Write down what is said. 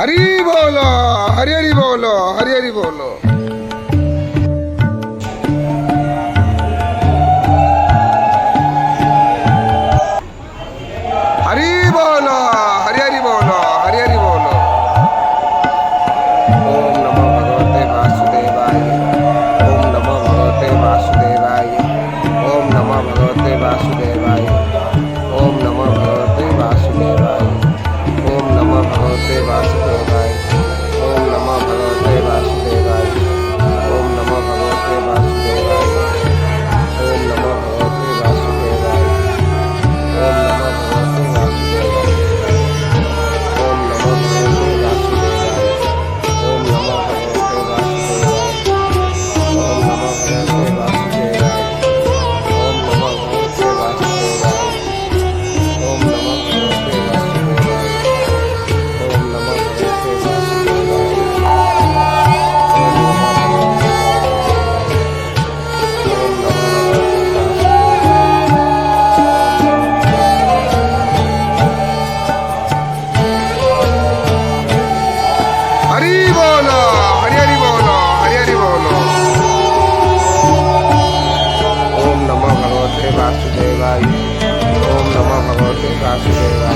हरि बोलो, हरि हरि बोलो, हरि हरि बोलो। हरि बोलो, हरि हरि बोलो, हरि हरि बोलो। ओम नमो भगवते वासुदेवाय। ओम नमो भगवते वासुदेवाय। ओम नमो भगवते वासुदेवाय। ओम नमो भगवते वासुदेवाय। ओम नमो भगवते वासुदेवाय। ओम नमो भगवते वासुदेवाय। ओम नमो भगवते वासुदेवाय। ओम नमो भगवते वासुदेवाय। ओम नमो भगवते वासुदेवाय। ओम नमो भगवते वासुदेवाय। ओम नमो भगवते वासुदेवाय। ओम नमो भगवते वासुदेवाय। ओम नमो भगवते वासुदेवाय। ओम नमो भगवते वासुदेवाय। ओम नमो भगवते वासुदेवाय। ओम नमो भगवते वासुदेवाय। ओम नमो भगवते वासुदेवाय। ओम नमो भगवते वासुदेवाय। हरि बोलो, हरि हरि बोलो, हरि हरि बोलो। ओम नमो भगवते वासुदेवाय। ओम नमो भगवते वासुदेवाय।